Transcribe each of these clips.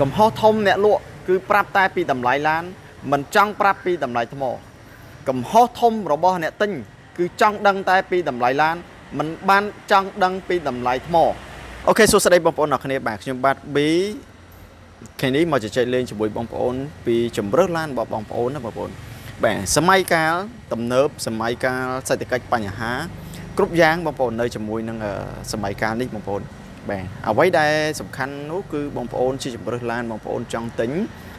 កំហុសធំអ្នកលក់គឺប្រាប់តែពីតម្លៃឡានមិនចង់ប្រាប់ពីតម្លៃថ្មកំហុសធំរបស់អ្នកទិញគឺចង់ដឹងតែពីតម្លៃឡានមិនបានចង់ដឹងពីតម្លៃថ្មអូខេសួស្តីបងប្អូនអ្នកគ្នាបាទខ្ញុំបាទ B ថ្ងៃនេះមកជជែកលេងជាមួយបងប្អូនពីជំរើសឡានរបស់បងប្អូនណាបងប្អូនបាទសម័យកាលទំនើបសម័យកាលសេដ្ឋកិច្ចបញ្ហាគ្រប់យ៉ាងបងប្អូននៅជាមួយនឹងសម័យកាលនេះបងប្អូនបាទអ្វីដែលសំខាន់នោះគឺបងប្អូនជាជំរើសឡានបងប្អូនចង់ទិញ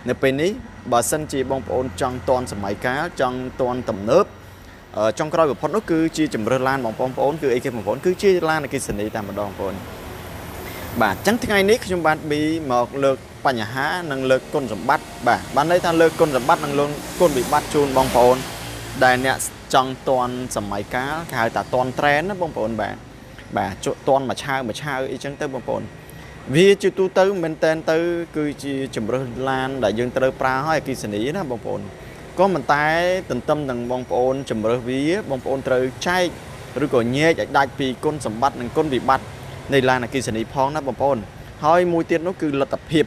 នៅពេលនេះបើសិនជាបងប្អូនចង់តន់សម័យកាលចង់តន់ទំនើបចុងក្រោយបំផុតនោះគឺជាជំរើសឡានបងប្អូនគឺអីគេបងប្អូនគឺជាឡានអគ្គិសនីតែម្ដងបងប្អូនបាទអញ្ចឹងថ្ងៃនេះខ្ញុំបានមកលើកបញ្ហានិងលើកគុណសម្បត្តិបាទបានន័យថាលើកគុណសម្បត្តិនិងលើកគុណវិបត្តិជូនបងប្អូនដែលអ្នកចង់តន់សម័យកាលគេហៅថាតន់ trend ណាបងប្អូនបាទជក់តន់មួយឆាវអីចឹងទៅបងប្អូនវាជាទូទៅមែនតែនទៅគឺជាជំរើសឡានដែលយើងត្រូវប្រើឲ្យអគ្គិសនីណាបងប្អូនក៏ប៉ុន្តែទន្ទឹមនឹងបងប្អូនជំរើសវាបងប្អូនត្រូវចែកឬក៏ញែកឲ្យដាច់ពីគុណសម្បត្តិនិងគុណវិបត្តិនៃឡានអគ្គិសនីផងណាបងប្អូនហើយមួយទៀតនោះគឺលទ្ធភាព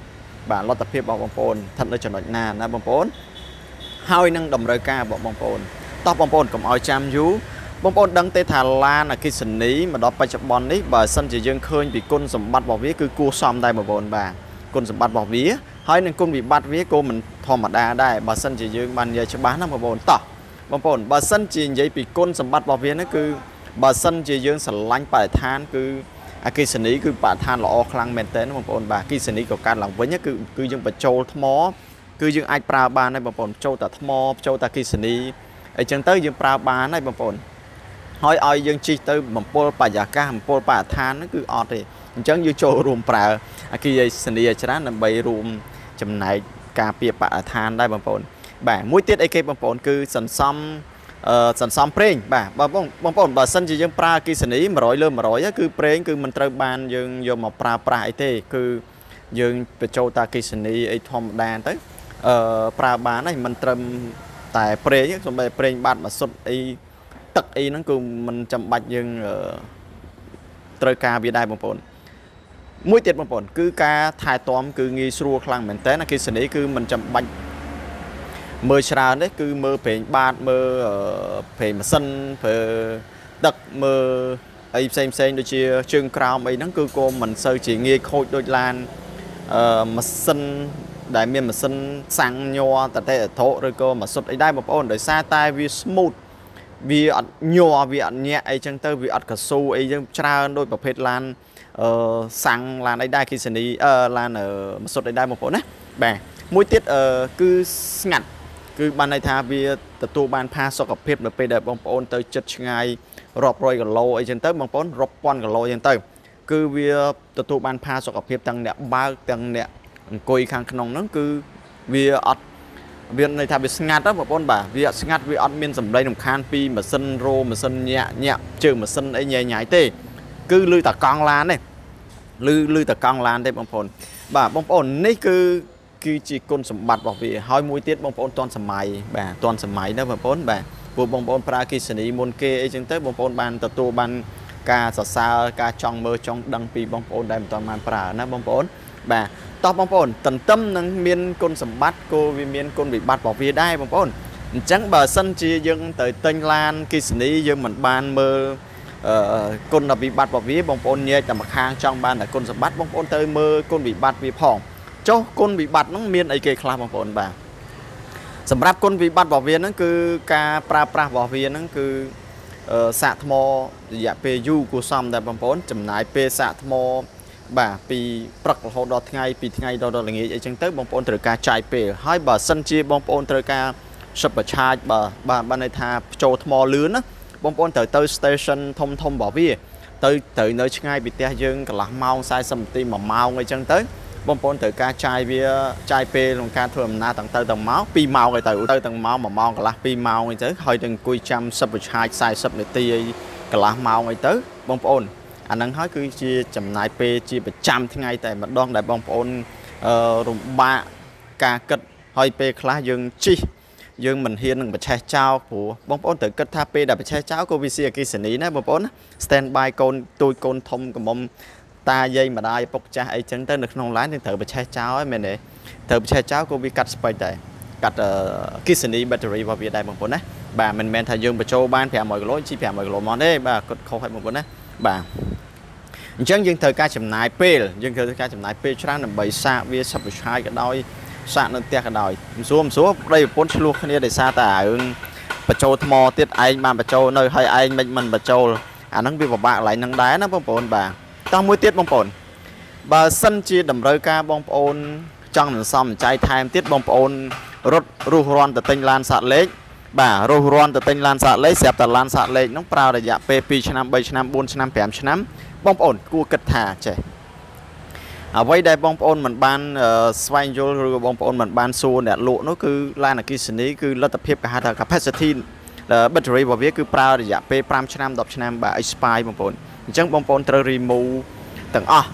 បាទលទ្ធភាពរបស់បងប្អូនស្ថិតនៅចំណុចណាណាបងប្អូនហើយនឹងតម្រូវការរបស់បងប្អូនតោះបងប្អូនកុំឲ្យចាំយូរបងប្អូនដឹងទេថាឡានអគ្គិសនីមកដល់បច្ចុប្បន្ននេះបើសិនជាយើងឃើញពីគុណសម្បត្តិរបស់វាគឺគួរសមដែរបងប្អូនបាទគុណសម្បត្តិរបស់វាហើយនឹងគុណវិបត្តិវាក៏មិនធម្មតាដែរបើសិនជាយើងបាននិយាយច្បាស់ណាបងប្អូនតោះបងប្អូនបើសិនជានិយាយពីគុណសម្បត្តិរបស់វានោះគឺបើសិនជាយើងស្រឡាញ់បរិស្ថានគឺអគ្គិសនីគឺបរិស្ថានល្អខ្លាំងមែនទែនបងប្អូនបាទអគ្គិសនីក៏កើតឡើងវិញគឺយើងបញ្ចូលថ្មគឺយើងអាចប្រើបានដែរបងប្អូនចូលតែថ្មចូលតែអគ្គិសនីអីចឹងទៅយើងប្រើបានហើយបងប្អូនហើយឲ្យយើងជិះទៅបំពល់បរិយាកាសបំពល់បរិស្ថានហ្នឹងគឺអត់ទេអញ្ចឹងយើងចូលរួមប្រើអគ្គិសនីឲ្យច្រើនដើម្បីរួមចំណែកការពារបរិស្ថានដែរបងប្អូនបាទមួយទៀតអីគេបងប្អូនគឺសន្សំប្រេងបាទបងប្អូនបើសិនជាយើងប្រើអគ្គិសនី100 លើ 100គឺប្រេងគឺមិនត្រូវបានយើងយកមកប្រើប្រាស់អីទេគឺយើងបញ្ចូលតែអគ្គិសនីអីធម្មតាទៅប្រើបានហើយមិនត្រឹមតែប្រេងសូម្បីប្រេងបាត់មកសុទ្ធអីទឹកអីហ្នឹងគឺមិនចាំបាច់យើងត្រូវការវាដែរបងប្អូនមួយទៀតបងប្អូនគឺការថែទាំគឺងាយស្រួលខ្លាំងមែនតើអគ្គិសនីគឺមិនចាំបាច់មើលច្រើនទេគឺមើលប្រេងបាតមើលប្រេងម៉ាស៊ីនប្រើទឹកមើលអីផ្សេងដូចជាជើងក្រោមអីហ្នឹងគឺក៏មិនសូវជាងាយខូចដូចឡានម៉ាស៊ីនដែលមានម៉ាស៊ីនសាំងញ័រតតេអធឬក៏ម៉ាសុទ្ធអីដែរបងប្អូនដោយសារតែវា smooth វាអត់ញ័រវាអត់ញាក់អីចឹងទៅវាអត់កស៊ូអីចឹងច្រើនដូចប្រភេទឡានសាំងឡានអីដែរគិសនីឡានម៉ាសុទ្ធអីដែរបងប្អូនណាបាទមួយទៀតគឺស្ងាត់គឺបានន័យថាវាទទួលបានផាសុខភាពនៅពេលដែលបងប្អូនទៅចិត្តឆ្ងាយរាប់រយគីឡូអីចឹងទៅបងប្អូនរាប់ពាន់គីឡូចឹងទៅគឺវាទទួលបានផាសុខភាពទាំងអ្នកបើកទាំងអ្នកអង្គុយខាងក្នុងហ្នឹងគឺវាអត់វាន័យថាវាស្ងាត់ណាបងប្អូនបាទវាអត់ស្ងាត់វាអត់មានសម្លេងរំខានពីម៉ាស៊ីនរោម៉ាស៊ីនញាក់ជើងម៉ាស៊ីនអីញ៉ៃទេគឺលឺតែកង់ឡានទេលឺតែកង់ឡានទេបងប្អូនបាទបងប្អូននេះគឺជាគុណសម្បត្តិរបស់វាហើយមួយទៀតបងប្អូនតន់សម័យបាទតន់សម័យណាបងប្អូនបាទពួកបងប្អូនប្រើអគ្គិសនីមុនគេអីចឹងទៅបងប្អូនបានទទួលបានការសរសើរការចង់មើលចង់ដឹងពីបងប្អូនដែលមិនទាន់បានប្រើណាបងប្អូនបាទតោះបងប្អូនទន្ទឹមនឹងមានគុណសម្បត្តិក៏វាមានគុណវិបត្តិរបស់វាដែរបងប្អូនអញ្ចឹងបើសិនជាយើងទៅទិញឡានអគ្គិសនីយើងមិនបានមើលគុណវិបត្តិរបស់វាបងប្អូនញែកតែម្ខាងចង់បានតែគុណសម្បត្តិបងប្អូនទៅមើលគុណវិបត្តិវាផងចុះគុណវិបត្តិហ្នឹងមានអីគេខ្លះបងប្អូនបាទសម្រាប់គុណវិបត្តិរបស់វាហ្នឹងគឺការប្រើប្រាស់របស់វាហ្នឹងគឺសាកថ្មរយៈពេលយូរគួរសមដែរបងប្អូនចំណាយពេលសាកថ្មបាទពីព្រឹករហូតដល់ថ្ងៃពីថ្ងៃដល់ល្ងាចអីចឹងទៅបងប្អូនត្រូវការចាយពេលហើយបើសិនជាបងប្អូនត្រូវការ super charge បាទន័យថាបញ្ចូលថ្មលឿនណាបងប្អូនត្រូវទៅ station ធំរបស់វាទៅនៅឆ្ងាយពីផ្ទះយើងកន្លះម៉ោង40នាទី1ម៉ោងអីចឹងទៅបងប្អូនត្រូវការចាយពេលក្នុងការធ្វើដំណើរទាំងទៅទាំងមក2ម៉ោងឲ្យទៅទាំងមក1ម៉ោងកន្លះ2ម៉ោងអីទៅហើយទៅអង្គុយចាំ super charge 40នាទីអីកន្លះម៉ោងអីទៅបងប្អូនអាហ្នឹងហើយគឺជាចំណាយពេលជាប្រចាំថ្ងៃតែម្ដងដែលបងប្អូនរំបាកការគិតហើយពេលខ្លះយើងជិះយើងមិនហ៊ាននឹងបច្ឆេះចោលព្រោះបងប្អូនត្រូវគិតថាពេលដែលបច្ឆេះចោលក៏វាជាអគ្គិសនីដែរបងប្អូន stand by កូនទូចកូនធំកំមុំ ta dây mà đai bốc cha ấy chẳng tới được nông lái thì thử bị che cháo ấy mình này thử bị che cháo cô bị cắt spray đây cắt Kissany battery vào việt đây bằng bốn đấy bà mình men thay dương bà châu ban phèo mọi lối chi phèo mọi lối món đấy bà không phải một bốn đấy bà chẳng dương thời ca chậm nái pê dương thời ca chậm nái pê cho nên bảy xa vi sập hai cái đôi xa nó tia cái đôi xuống đây bốn luôn kia để xa tả bà châu thò tiết anh bà châu nơi hay anh mình bà châu nó bị vào bạn lại nâng đá nó bông bồn bà tao mới tiết bông bồn bà sân chia đầm rơi ca bông bồn trong lần xong chạy time tiết bông bồn rốt ru ron từ tinh lan sạt lết bà ru ron từ tinh lan sạt lết xẹp từ lan sạt lết nó prao để dạ pp năm 3 năm 4 năm 5 năm bông bồn cua kịch thả trẻ ở đây đây bông bồn mình ban xoay vô rồi bông bồn mình ban xu để lộ nó cứ lan là Kissany cứ là tập hiệp cả hai capacity battery vào viết cứ prao để dạ p 5 năm 10 năm bà expire bông bồn chẳng bông bồnត្រូវ remove ទាំងអស់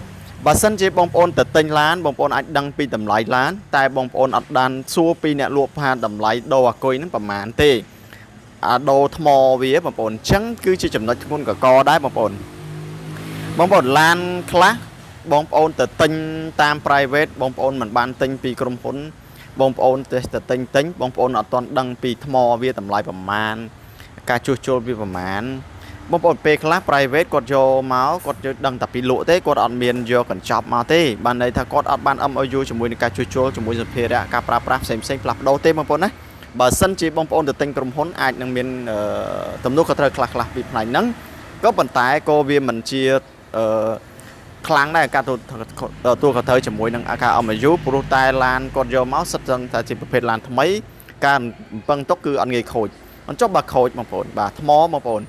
បើសិនជាបងប្អូនទៅទិញឡានបងប្អូនអាចដឹងពីតម្លៃឡានតែបងប្អូនអត់បានសួរពីអ្នកលក់ថាតម្លៃដូរអាគុយហ្នឹងប្រហែលទេអាដូរថ្មវាបងប្អូនអញ្ចឹងគឺជាចំណុចធ្ងន់កកដែរបងប្អូនឡានខ្លះបងប្អូនទៅទិញតាម private បងប្អូនមិនបានទិញពីក្រុមហ៊ុនបងប្អូនទៅទិញបងប្អូនអត់ទាន់ដឹងពីថ្មវាតម្លៃប្រមាណការជួសជុលវាប្រមាណបងប្អូនពេលខ្លះ private គាត់យកមកគាត់យកដឹងតែពីលក់ទេគាត់អត់មានយកកញ្ចប់មកទេបានន័យថាគាត់អត់បាន MOU ជាមួយនឹងការជួសជុលជាមួយសម្ភារៈការប្រើប្រាស់ផ្សេងផ្លាស់ប្ដូរទេបងប្អូនណាបើសិនជាបងប្អូនទៅទិញក្រុមហ៊ុនអាចនឹងមានទំនួលខុសត្រូវខ្លះពីផ្នែកហ្នឹងក៏ប៉ុន្តែក៏វាមិនជាខ្លាំងដែរការទទួលខុសត្រូវជាមួយនឹងការ MOU ព្រោះតែឡានគាត់យកមកសិតតែជាប្រភេទឡានថ្មីការពឹងទុកគឺអត់ងាយខូចមិនចុះបើខូចបងប្អូនបាទថ្មបងប្អូន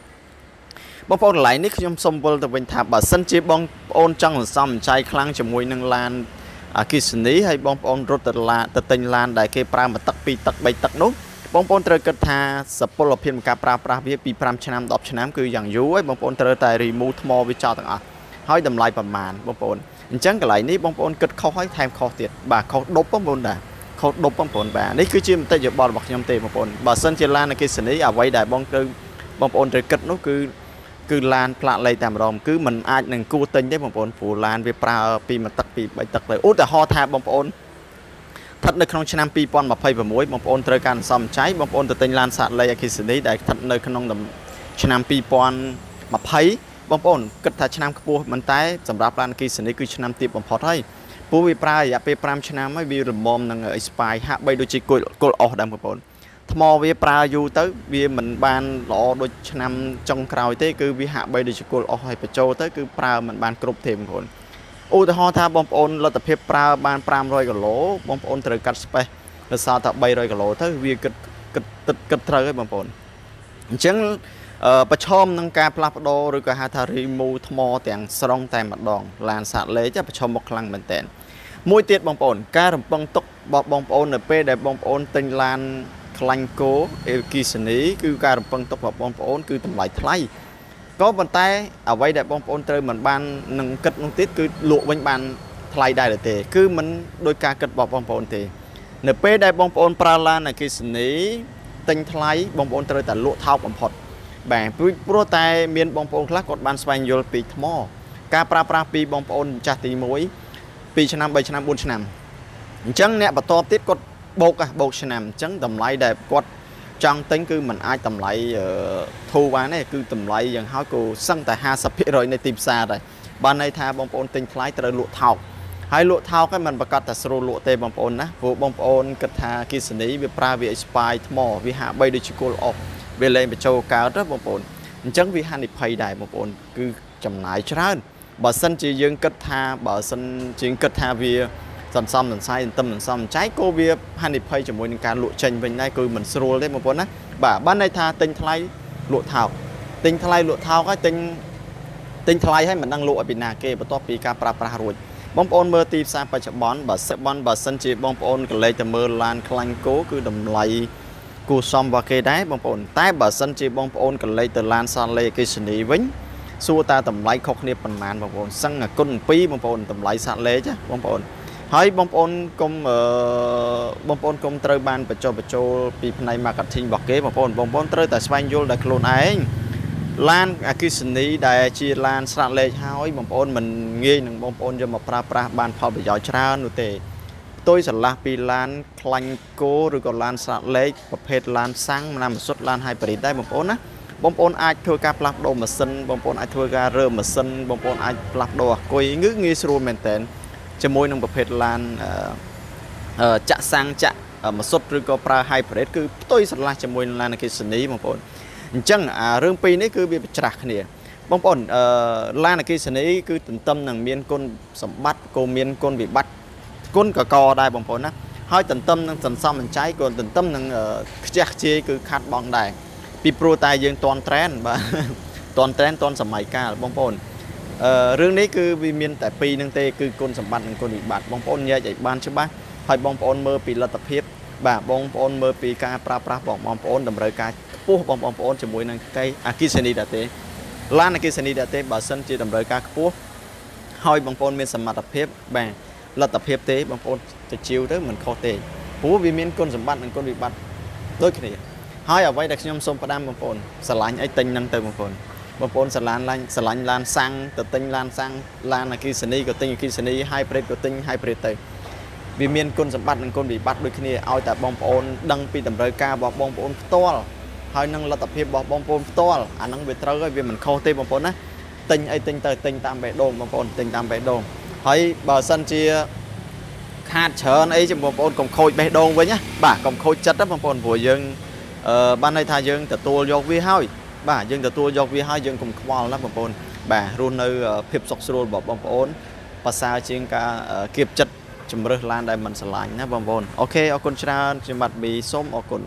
កន្លែងនេះខ្ញុំសូមវល់ទៅវិញថាបើសិនជាបងប្អូនចង់សន្សំចៃខ្លាំងជាមួយនឹងឡានKissanyហើយបងប្អូនរត់ទៅទិញឡានដែលគេប្រើមួយទឹក2ទឹក3ទឹកនោះបងប្អូនត្រូវគិតថាសពលភាពនៃការប្រើប្រាស់វាពី5ឆ្នាំ10ឆ្នាំគឺយ៉ាងយូរហើយបងប្អូនត្រូវតែ remove ថ្មវាចោលទាំងអស់ហើយតម្លៃប្រមាណបងប្អូនអញ្ចឹងកន្លែងនេះបងប្អូនគិតខុសហើយថែមខុសទៀតបាទខុសដប់បងប្អូនដែរខុសដប់បងប្អូនបាទនេះគឺជាមតិយោបល់របស់ខ្ញុំទេបងប្អូនបើសិនជាឡានKissanyអ្វីដែលបងប្អូនត្រូវគិតនោះគឺឡានផ្លាកលេខតែម្ដងគឺมันអាចនឹងគួរទិញទេបងប្អូនព្រោះឡានវាប្រើពីមួយទឹកពី3ទឹកទៅឧទាហរណ៍ថាបងប្អូនស្ថិតនៅក្នុងឆ្នាំ2026បងប្អូនត្រូវការសន្សំចៃបងប្អូនទៅទិញឡានសាកលេខKissanyដែលស្ថិតនៅក្នុងឆ្នាំ2020បងប្អូនគិតថាឆ្នាំខ្ពស់មិនតែសម្រាប់ឡានKissanyគឺឆ្នាំទាបបំផុតហើយព្រោះវាប្រើរយៈពេល5ឆ្នាំហើយវារមុំនឹង expire ហាក់បីដូចជាគល់អស់ដែរបងប្អូនថ្មវាប្រើយូរទៅវាមិនបានល្អដូចឆ្នាំចុងក្រោយទេគឺវាហាក់បីដូចជាគល់អស់ហើយបញ្ចូលទៅគឺប្រើមិនបានគ្រប់ទេបងប្អូនឧទាហរណ៍ថាបងប្អូនលទ្ធភាពប្រើបាន500គីឡូបងប្អូនត្រូវកាត់ space ដល់សល់តែ300គីឡូទៅវាគិតត្រូវហើយបងប្អូនអញ្ចឹងប្រឈមនឹងការផ្លាស់ប្ដូរឬក៏ហៅថា remove ថ្មទាំងស្រុងតែម្ដងឡានសាកលេខប្រឈមមកខ្លាំងមែនតើមួយទៀតបងប្អូនការរំពឹងទុករបស់បងប្អូននៅពេលដែលបងប្អូនទិញឡានខ្លាញ់គោKissanyគឺការរំពឹងទុករបស់បងប្អូនគឺតម្លៃថ្លៃក៏ប៉ុន្តែអ្វីដែលបងប្អូនត្រូវមិនបាននឹងគិតនោះទៀតគឺលក់វិញបានថ្លៃដែរទេគឺមិនដោយការគិតរបស់បងប្អូនទេនៅពេលដែលបងប្អូនប្រើឡានKissanyទិញថ្លៃបងប្អូនត្រូវតែលក់ថោកបំផុតបាទព្រោះតែមានបងប្អូនខ្លះគាត់បានស្វែងយល់ពីថ្មការប្រើប្រាស់ពីបងប្អូនម្ចាស់ទី1 2ឆ្នាំ3ឆ្នាំ4ឆ្នាំអញ្ចឹងអ្នកបន្ទាប់ទៀតគាត់បោកឆ្នាំអញ្ចឹងតម្លៃដែលគាត់ចង់ទិញគឺมันអាចតម្លៃធូរបានទេគឺតម្លៃយ៉ាងហោចក៏សឹងតែ 50% នៃទីផ្សារដែរបានន័យថាបងប្អូនទិញថ្លៃត្រូវលក់ថោកហើយលក់ថោកហ្នឹងมันប្រកាសតែស្រួលលក់ទេបងប្អូនណាព្រោះបងប្អូនគិតថា Kissany វាប្រើវា expire ថ្មវាហាក់បីដូចជាគល់អស់វាលែងបញ្ចូលកើតទៅបងប្អូនអញ្ចឹងវាហានិភ័យដែរបងប្អូនគឺចំណាយច្រើនបើសិនជាយើងគិតថាវាសន្សំសន្សាយសន្សំចៃក៏វាហានិភ័យជាមួយនឹងការលក់ចេញវិញដែរគឺមិនស្រួលទេបងប្អូនណាបាទបានន័យថាទិញថ្លៃលក់ថោកទិញថ្លៃលក់ថោកហើយទិញថ្លៃហើយមិនដឹងលក់ឲ្យពីណាគេបន្ទាប់ពីការប្រើប្រាស់រួចបងប្អូនមើលទីផ្សារបច្ចុប្បន្នបើសិនជាបងប្អូនកលេចទៅមើលឡានខ្លាញ់គោគឺតម្លៃគួរសមរបស់គេដែរបងប្អូនតែបើសិនជាបងប្អូនកលេចទៅឡានសាលេKissanyវិញសួរតាតម្លៃខុសគ្នាប៉ុន្មានបងប្អូនសឹងគុណ2បងប្អូនតម្លៃសាលេបងប្អូនហើយបងប្អូនកុំត្រូវបានបញ្ចូលពីផ្នែក marketing របស់គេបងប្អូនត្រូវតែស្វែងយល់ដោយខ្លួនឯង ឡានអគ្គិសនីដែលជាឡានស្រាក់លេខហើយបងប្អូនមិនងាយនឹងបងប្អូនយកមកប្រើប្រាស់បានផលប្រយោជន៍ច្រើននោះទេផ្ទុយស្រឡះពីឡានខ្លាញ់គោឬក៏ឡានស្រាក់លេខប្រភេទឡានសាំងឡានម៉ាស៊ូតឡាន hybrid ដែរបងប្អូនណាបងប្អូនអាចធ្វើការផ្លាស់ប្ដូរម៉ាស៊ីនបងប្អូនអាចធ្វើការរើម៉ាស៊ីនបងប្អូនអាចផ្លាស់ប្ដូរអាគុយងាយស្រួលមែនតើជាមួយនឹងប្រភេទឡានចាក់សាំងចាក់ម៉ាស៊ូតឬក៏ប្រើ hybrid គឺផ្ទុយស្រឡះជាមួយនឹងឡានអគ្គិសនីបងប្អូនអញ្ចឹងរឿងពីរនេះគឺវាប្រច្រាស់គ្នាបងប្អូនឡានអគ្គិសនីគឺទន្ទឹមនឹងមានគុណសម្បត្តិក៏មានគុណវិបត្តិគុណកកដែរបងប្អូនណាហើយទន្ទឹមនឹងសន្សំសំចៃក៏ទន្ទឹមនឹងខ្ជះខ្ជាយគឺខាត់បងដែរពីព្រោះតែយើងតន់ត្រែនបាទតន់ត្រែនតន់សម័យកាលបងប្អូនរឿងនេះគឺវាមានតែពីរនឹងទេគឺគុណសម្បត្តិនិងគុណវិបត្តិបងប្អូនញែកឲ្យបានច្បាស់ហើយបងប្អូនមើលពីលទ្ធភាពបាទបងប្អូនមើលពីការប្រើប្រាស់បងប្អូនតម្រូវការខ្ពស់បងប្អូនជាមួយនឹងកៃអគ្គិសនីដែរទេឡានអគ្គិសនីដែរទេបើសិនជាតម្រូវការខ្ពស់ហើយបងប្អូនមានសមត្ថភាពបាទលទ្ធភាពទេបងប្អូនទៅជាវទៅមិនខុសទេព្រោះវាមានគុណសម្បត្តិនិងគុណវិបត្តិដូចគ្នាហើយអ្វីដែលខ្ញុំសូមផ្ដាំបងប្អូនស្រឡាញ់អីទិញហ្នឹងទៅបងប្អូនស្រឡាញ់ឡានសាំងទៅទិញឡានសាំងឡានអគ្គិសនីក៏ទិញអគ្គិសនី hybrid ក៏ទិញ hybrid ទៅវាមានគុណសម្បត្តិនិងគុណវិបត្តិដូចគ្នាឲ្យតែបងប្អូនដឹងពីតម្រូវការរបស់បងប្អូនផ្ទាល់ហើយនឹងលទ្ធភាពរបស់បងប្អូនផ្ទាល់អាហ្នឹងវាត្រូវហើយវាមិនខុសទេបងប្អូនណាទិញអីទិញទៅទិញតាមបេះដូងបងប្អូនទិញតាមបេះដូងហើយបើសិនជាខាតច្រើនអីចាំបងប្អូនកុំខូចបេះដូងវិញណាបាទកុំខូចចិត្តណាបងប្អូនព្រោះយើងបានន័យថាយើងទទួលយកវាហើយបាទយើងទទួលយកវាហើយយើងកុំខ្វល់ណាបងប្អូនបាទរស់នៅភាពសុខស្រួលរបស់បងប្អូនប្រសើរជាងការគៀបចិត្តជំរើសឡានដែលមិនស្រឡាញ់ណាបងប្អូនអូខេអរគុណច្រើនខ្ញុំបាទប៊ីសូមអរគុណ